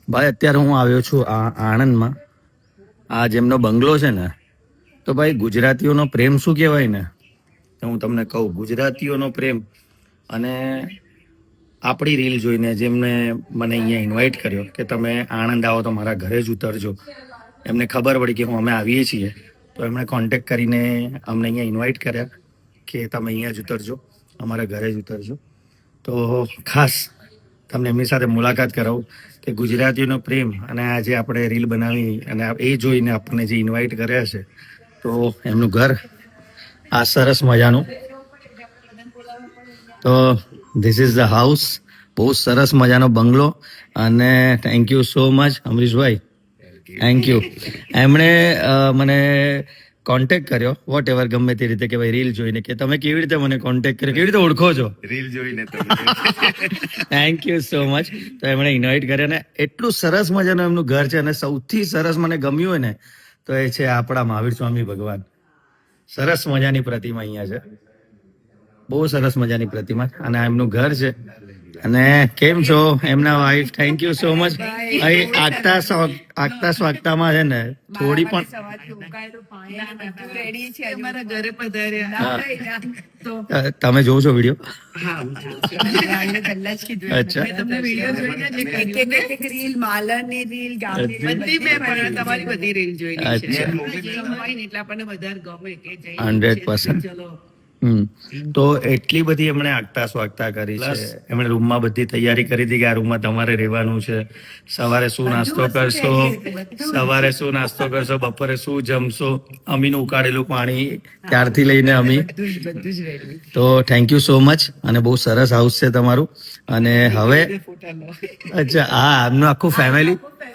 ભાઈ અત્યારે હું આવ્યો છું આણંદમાં. આ જેમનો બંગલો છે ને, તો ભાઈ ગુજરાતીઓનો પ્રેમ શું કહેવાય ને, તો હું તમને કહું. ગુજરાતીઓનો પ્રેમ અને આપણી રીલ જોઈને જેમને મને અહીંયા ઇન્વાઇટ કર્યો કે તમે આણંદ આવો તો મારા ઘરે જ ઉતરજો. એમને ખબર પડી કે હું અમે આવીએ છીએ, તો એમણે કોન્ટેક કરીને અમને અહીંયા ઇન્વાઇટ કર્યા કે તમે અહીંયા જ ઉતરજો, અમારા ઘરે જ ઉતરજો. તો ખાસ તમને એમની સાથે મુલાકાત કરાવું કે ગુજરાતીઓનો પ્રેમ અને આ જે આપણે રીલ બનાવી અને એ જોઈને આપણને જે ઇન્વાઇટ કર્યા છે, તો એમનું ઘર આ સરસ મજાનું. તો ધીસ ઇઝ ધ હાઉસ. બહુ સરસ મજાનો બંગલો. અને thank you so much અમરીશભાઈ, thank you. એમણે મને કોન્ટેક્ટ કર્યો વોટ એવર, ગમે તે રીતે, કે ભાઈ રીલ જોઈને, કે તમે કેવી રીતે મને કોન્ટેક્ટ કર્યો, કેવી રીતે ઓળખો છો રીલ જોઈને થેન્ક યુ સો મચ. તો એમણે ઇન્વાઇટ કર્યા ને એટલું સરસ મજાનું એમનું ઘર છે. અને સૌથી સરસ મને ગમ્યું હોય ને તો એ છે આપણા મહાવીર સ્વામી ભગવાન. સરસ મજાની પ્રતિમા અહીંયા છે, બહુ સરસ મજાની પ્રતિમા. અને આ એમનું ઘર છે. અને કેમ છો એમના wife? Thank you so much. અહીં આગતા સ્વાગતામાં છે ને થોડી પણ તમે જોવો છો વિડીયો? અચ્છા, અચ્છા, 100%. તો એટલી બધી એમણે આગતા સ્વાગતા કરી છે. એમણે રૂમમાં બધી તૈયારી કરી હતી કે આ રૂમમાં તમારે રહેવાનું છે. સવારે શું નાસ્તો કરશો, બપોરે શું જમશો, અમીનું ઉકાળેલું પાણી ત્યારથી લઈને અમી. તો થેન્ક યુ સો મચ. અને બહુ સરસ હાઉસ છે તમારું. અને હવે અચ્છા, હા, એમનું આખું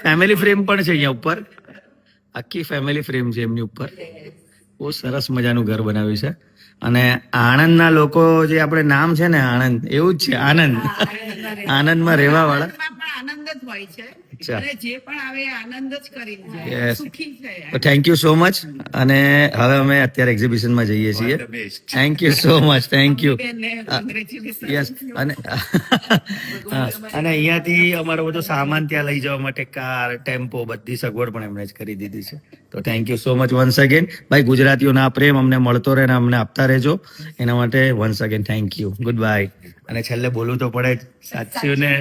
ફેમિલી ફ્રેમ પણ છે અહીંયા ઉપર. આખી ફેમિલી ફ્રેમ છે એમની ઉપર. બહુ સરસ મજાનું ઘર બનાવ્યું છે. અને આણંદના લોકો જે આપણે નામ છે ને આણંદ, એવું જ છે આનંદ. આનંદમાં રહેવા વાળા આનંદ જ હોય છે. અચ્છા, જે પણ આવે આનંદ જ કરીને જાય. યસ. સુખી છે. તો થેન્ક યુ સો મચ. અને હવે અમે અત્યારે એક્ઝિબિશનમાં જઈએ છીએ. Thank you so much, thank you. Yes. અને અહીંયાથી અમારો બધો સામાન ત્યાં લઈ જવા માટે કાર, ટેમ્પો, બધી સગવડ પણ એમણે જ કરી દીધી છે. તો thank you so much once again. ભાઈ ગુજરાતીઓના આ પ્રેમ અમને મળતો રહે ને અમને આપતા રહેજો. એના માટે once again thank you. Good bye. અને છેલ્લે બોલવું તો પડે જ, સાચું ને?